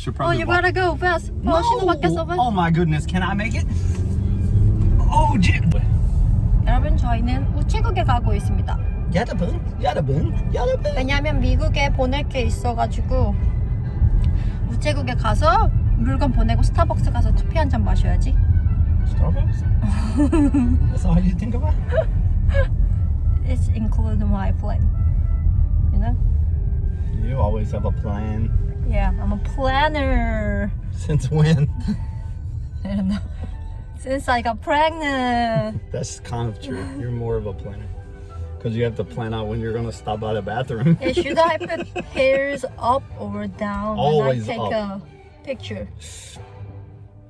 should Oh, probably you walk. gotta go fast. No! 신호 바뀌었어. Oh my goodness, can I make it? Oh, gee. 여러분, 저희는 우체국에 가고 있습니다. 여러분. 왜냐면 미국에 보낼 게 있어가지고 우체국에 가서 물건 보내고 스타벅스 가서 커피 한 잔 마셔야지. Starbucks? That's all you think about? It's included in my plan. You know? You always have a plan. Yeah, I'm a planner. Since when? I don't know. Since I got pregnant. That's kind of true. You're more of a planner. Because you have to plan out when you're going to stop by the bathroom. Yeah, should I put hairs up or down Always when I take up. a picture?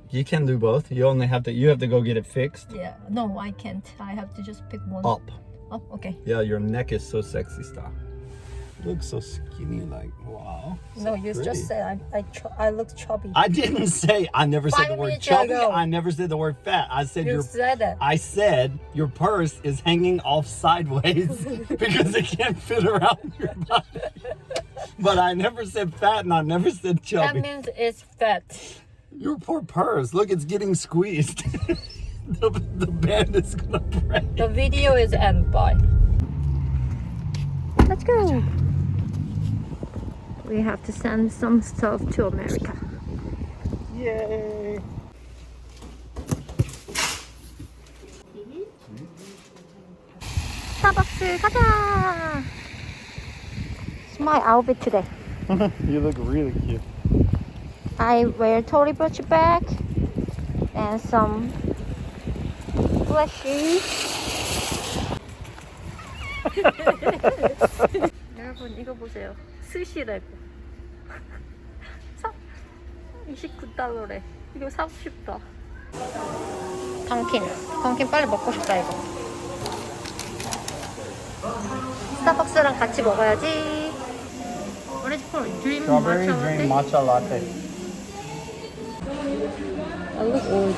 You can do both. You have to go get it fixed. Yeah, no, I can't. I have to just pick one. Up. Up, okay. Yeah, your neck is so sexy, stop. You look so skinny, like, wow. No, you pretty. just said I look chubby. I didn't say, I never said 5 the word minutes chubby. ago. I never said the word fat. I said You said that. I said your purse is hanging off sideways because it can't fit around your body. But I never said fat and I never said That chubby. means it's fat. Your poor purse. Look, it's getting squeezed. the band is gonna break. The video is end. Bye. Let's go. We have to send some stuff to America. Yay! 스타벅스 가자. It's my outfit today. You look really cute. I wear Tory Burch bag and some black shoes. 여러분 이거 보세요. 스시래고. 29달러래. 이거 사고 싶다. 던킨 빨리 먹고 싶다 이거. 스타벅스랑 같이 먹어야지. What is it called? Dream Strawberry matcha Dream latte? Matcha Latte. I look old.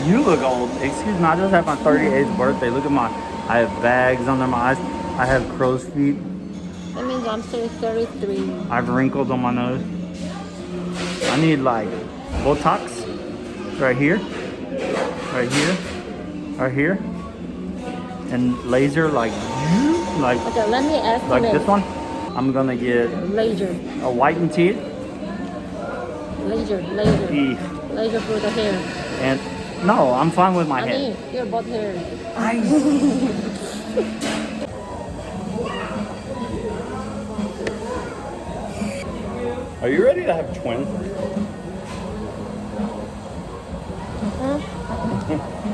You look old. Excuse me, I just had my 38th birthday. Look at I have bags under my eyes. I have crow's feet. That means I'm still 33. I have wrinkles on my nose. I need like Botox right here, right here, right here, and laser like Okay, let me estimate. this one. I'm gonna get Laser. a whitened teeth. Laser. E. Laser for the hair. And no, I'm fine with my I head. mean, your butt hair. Are you ready to have twins?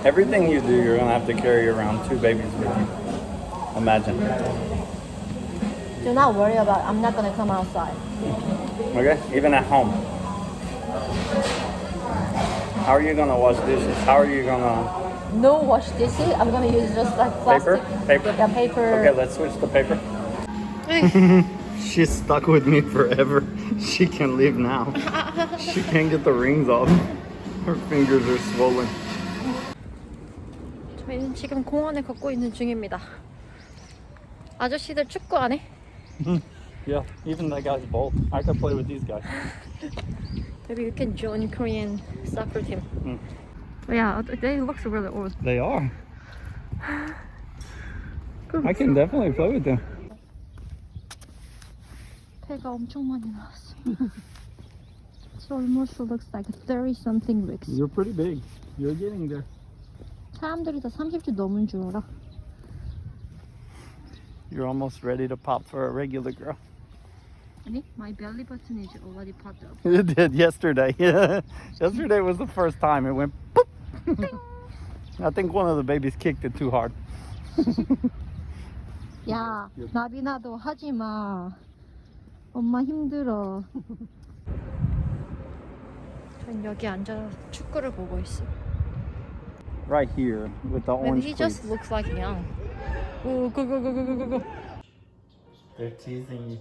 Everything you do, you're gonna have to carry around 2 babies with you. Imagine. Do not worry about it. I'm not gonna come outside. Okay? Even at home. How are you gonna wash dishes? How are you gonna... No wash dishes. I'm gonna use just like plastic. Paper? Yeah, paper. Okay, let's switch to paper. She's stuck with me forever. She can leave now. She can't get the rings off. Her fingers are swollen. 저희는 지금 공원에 걷고 있는 중입니다. 아저씨들 축구 안 해? Yeah, even that guy's bald. I could play with these guys. Maybe you can join Korean soccer team. Yeah, they look really old. They are. I can definitely play with them. 배가 엄청 많이 나왔어. It almost looks like 30-something weeks. You're pretty big. You're getting there. 사람들이 다 30주 넘은 줄 알아. You're almost ready to pop for a regular girl. 아니, my belly button is already popped up. It did yesterday. Yesterday was the first time it went boop. I think one of the babies kicked it too hard. 야, 나비나도 하지 마. 엄마 힘들어. 전 여기 앉아서 축구를 보고 있어. Right here with the Maybe orange he cleats. just looks like young. Go, go, go, go, go, go, go. They're teasing you.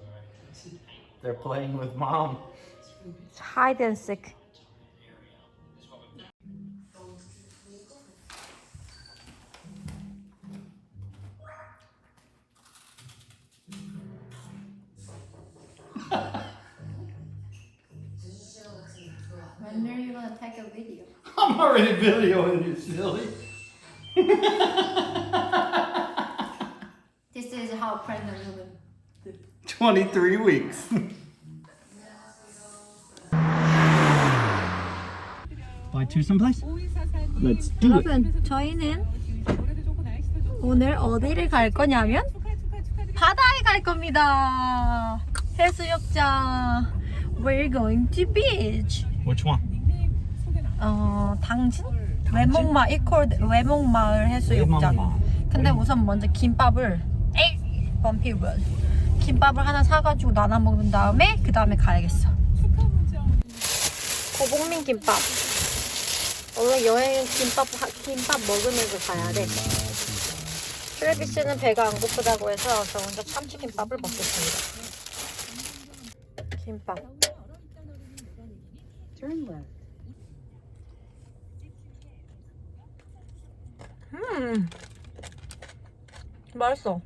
They're playing with mom. It's hide and seek. take a video. I'm already videoing you, silly. This is how pregnant women do. 23 weeks. Fly to someplace? Let's do it. 여러분, 저희는 오늘 어디를 갈 거냐면 바다에 갈 겁니다. 해수욕장. We're going to beach. Which one? 당진? 외목마을 이콜 외목마을 해수욕장. 근데 우선 먼저 김밥을 범피블 김밥을 하나 사가지고 나눠 먹는 다음에 그 다음에 가야겠어. 고복민 김밥. 원래 여행은 김밥 먹으면서 가야 돼. 트래비스는 배가 안 고프다고 해서 저 혼자 참치김밥을 먹겠습니다. 김밥. 맛있어.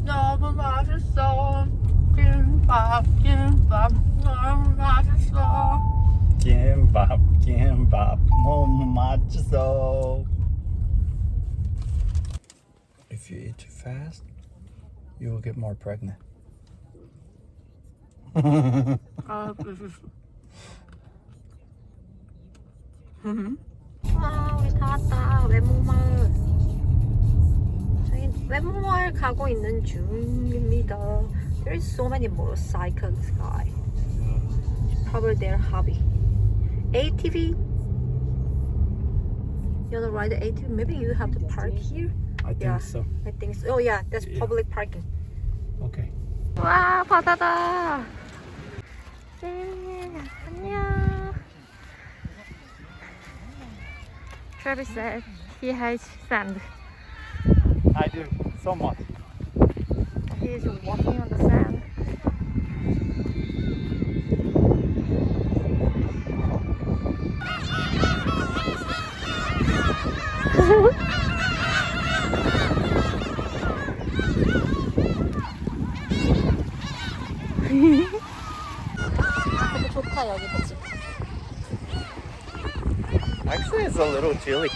너무 맛있어. 김밥 너무 맛있어. 김밥 너무 맛있어. If you eat too fast, you will get more pregnant. 와, 우리 다 왔다. 외목마을. 저희 외목마을 가고 있는 중입니다. There is so many motorcycles, guys. Probably their hobby. ATV. You wanna ride the ATV? Maybe you have to park here. I think so. I think so. Oh yeah, that's public parking. Okay. 와, 바다다. 안녕. Travis said he hates sand. I do so much. He is walking on the sand. 근데 좋다 여기 그치? Actually, it's a little chilly.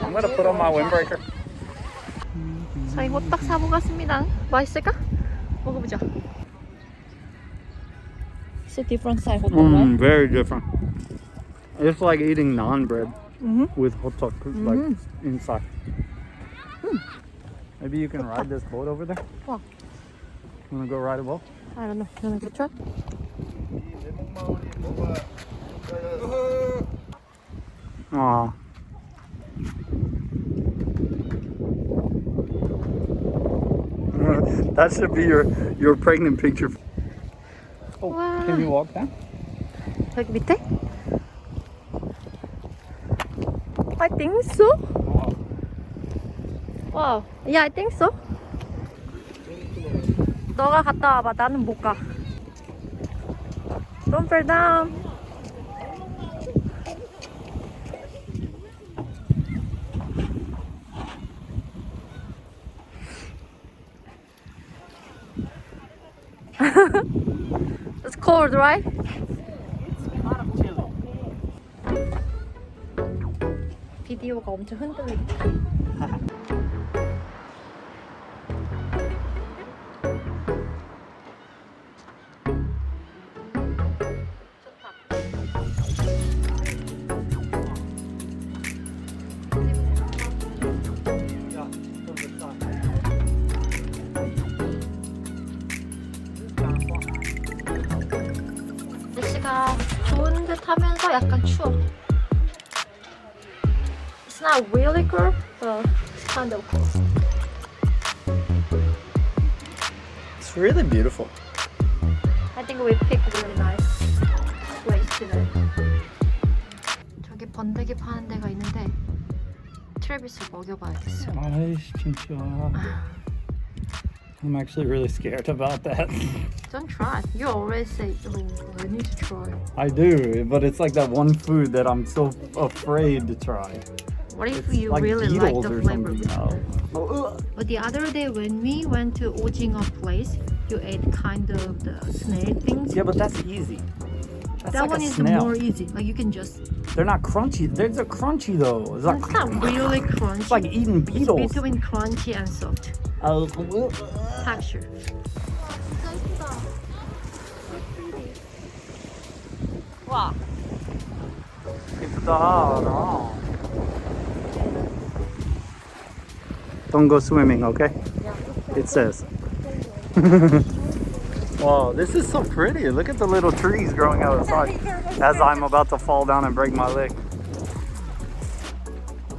I'm gonna put on my windbreaker. 저희 호떡 사고 갔습니다. 맛있을까? 먹어보자. It's a different side 호떡, right? Very different. It's like eating naan bread with hot dog like inside. Maybe you can ride this boat over there. Wow. Wanna go ride a boat? I don't know. You wanna go try? Aw. That should be your pregnant picture. Oh, Wow. can you walk down? 여기 밑에? I think so. Wow. Yeah, I think so. 너가 갔다 와봐. 나는 못 가. Don't fall down. It's cold, right? 비디오가 엄청 흔들리겠다. 날씨가 좋은 듯 하면서 약간 추워. It's not really cold, but it's kind of cool. It's really beautiful. I think we picked a really nice place today. 저기 번데기 파는 데가 있는데 트래비스를 먹여봐야겠어. Ay, 진짜. I'm actually really scared about that. Don't try. You always say, oh, I need to try. I do, but it's like that one food that I'm so afraid to try. What if It's you like really like beetles the or flavor? something. Oh. But the other day when we went to Ojinga place, you ate kind of the snail things. Yeah, but that's easy. That's That like one a is snail. more easy. Like you can just. They're not crunchy. They're crunchy though. It's like, It's not really crunchy. it's like eating beetles. It's between crunchy and soft texture. 와. 예쁘다. Don't go swimming, okay? It says. Wow, this is so pretty. Look at the little trees growing outside as I'm about to fall down and break my leg.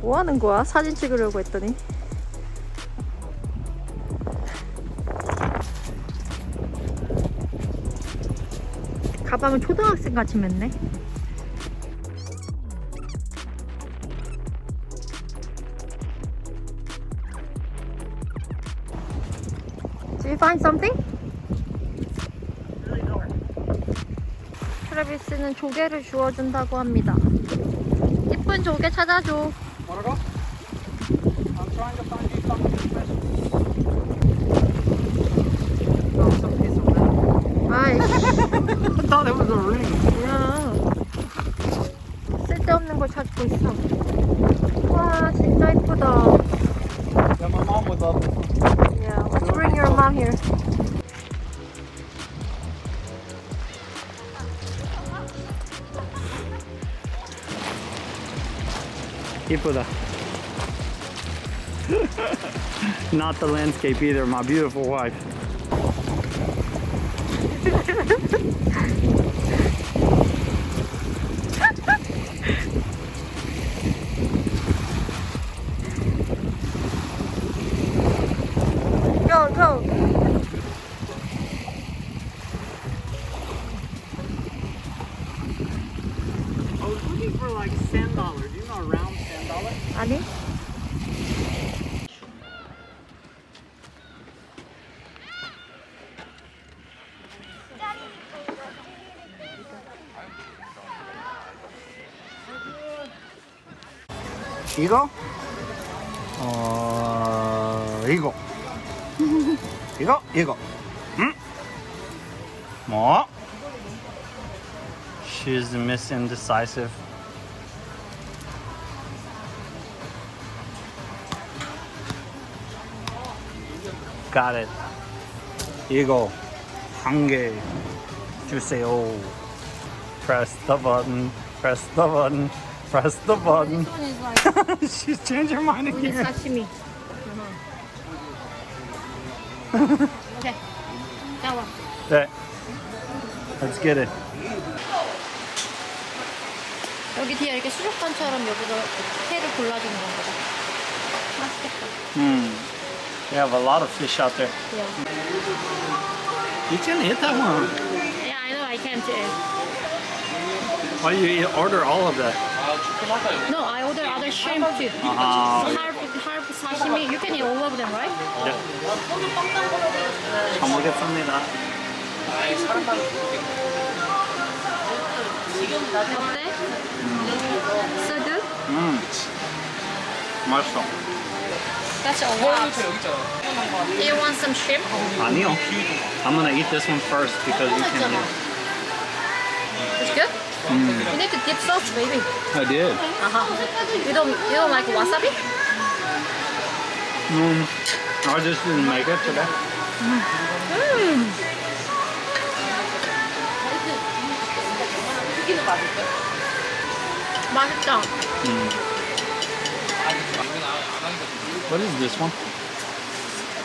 뭐 하는 거야? 사진 찍으려고 했더니. 가방을 초등학생 같이 맸네. Did you find something? 트래비스는 조개를 주워준다고 합니다. 예쁜 조개 찾아줘. Wanna go? I'm trying to find you something special. Oh, some piece of metal. 아이씨. I thought it was a ring. 뭐야. 쓸데없는 걸 찾고 있어. 와, 진짜 예쁘다. Yeah, my mom would love this one. Yeah, let's bring your mom here. 예쁘다. Not the landscape either, my beautiful wife. Go, go. I was looking for like $10. Do you know around $10? 아니? 이거? 이거. 이거. 뭐? She's Miss Indecisive. Got it. 이거 한 개 주세요. Press the button. Press the button. Press the button. This one is like She's changed her mind only again. sashimi. Okay. That one. 네. Let's get it. 여기 뒤에 이렇게 수족관처럼 여기서 회를 골라주는 건가 봐. 맛있겠다. They have a lot of fish out there. Yeah. You can eat that one. Yeah, I know I can't eat. Why do you order all of that? No, I order other shrimp too. Half sashimi. You can eat all of them, right? 네. 잘 먹겠습니다. 어때? So good? 맛있어. That's a lot. Do you want some shrimp? 아니요. I'm gonna eat this one first because you can eat. It's good? You need to dip sauce, baby. I did. You don't like wasabi? I just didn't make it today. 맛있다. What is this one?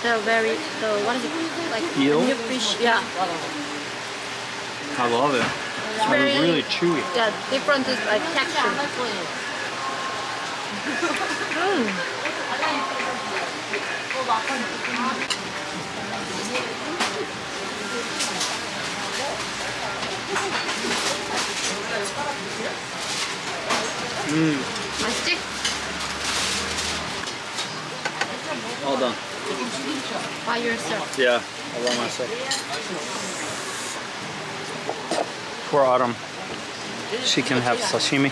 What is it? Like Eel? new fish. Yeah. I love it. It's really chewy. Yeah, different like texture. 맛있지? All done. By yourself. Yeah, I love myself. Poor Autumn. She can have sashimi.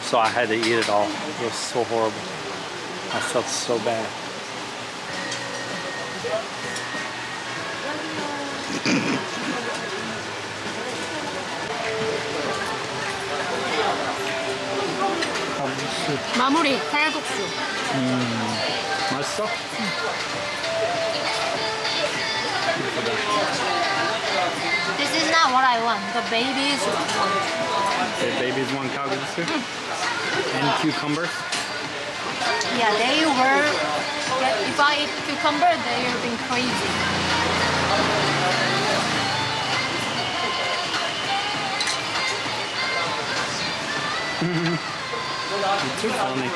So I had to eat it all. It was so horrible. I felt so bad. 마무리 칼국수. 맛있어? This is not what I want. The baby is what I want. The babies want kalguksu and cucumbers. Yeah, they were. If I eat cucumber, they are being crazy. You're too funny.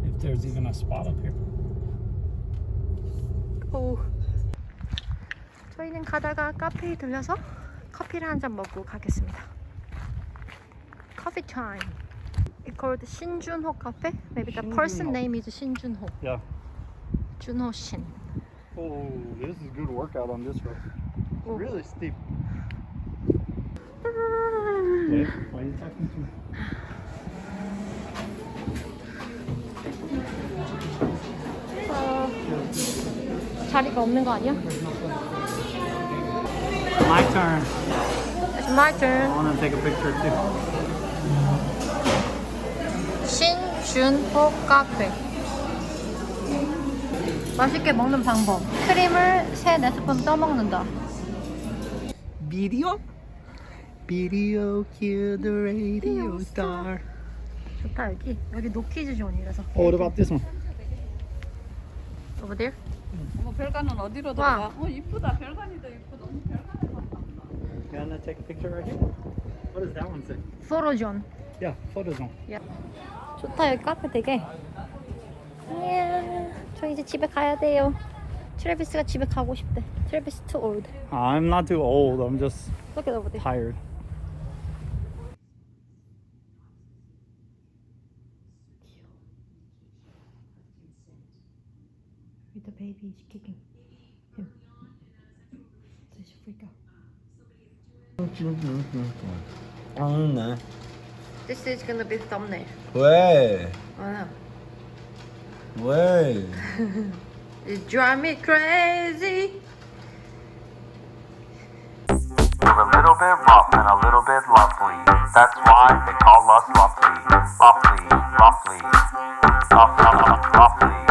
If there's even a spot up here. 오. 저희는 가다가 카페에 들려서 커피를 한 잔 먹고 가겠습니다. Coffee time. It's called 신준호 cafe. Maybe the person name is 신준호. Yeah. 준호 신. Oh, this is good workout on this road. Oh. Really steep. Wait, why are you talking to me? 자리가 없는 거 아니야? My turn. It's my I turn. want to take a picture too. 신준호 카페. 맛있게 먹는 방법. 크림을 3-4스푼 떠먹는다. Video? Video kill the radio star. 좋다 여기. 여기 노키즈 존이라서. Oh, what about this one? Over there? 어머 별관은 어디로 와. 들어가? 이쁘다. 별관이도 이쁘다. 너무 별관에 갔다. You want to take a picture right here? What does that one say? 포토존. Yeah, photo zone. 좋다 여기 카페 되게. 이야, 저 이제 집에 가야 돼요. 트래비스가 집에 가고 싶대. 트래비스 too old. I'm not too old. I'm just Look at over there. tired. The baby is kicking him. So he should freak out. This is gonna be thumbnail. 왜? Oh no. 왜? You drive me crazy. We're a little bit rough and a little bit lovely. That's why they call us Lovely. Lovely, lovely, lovely, lovely.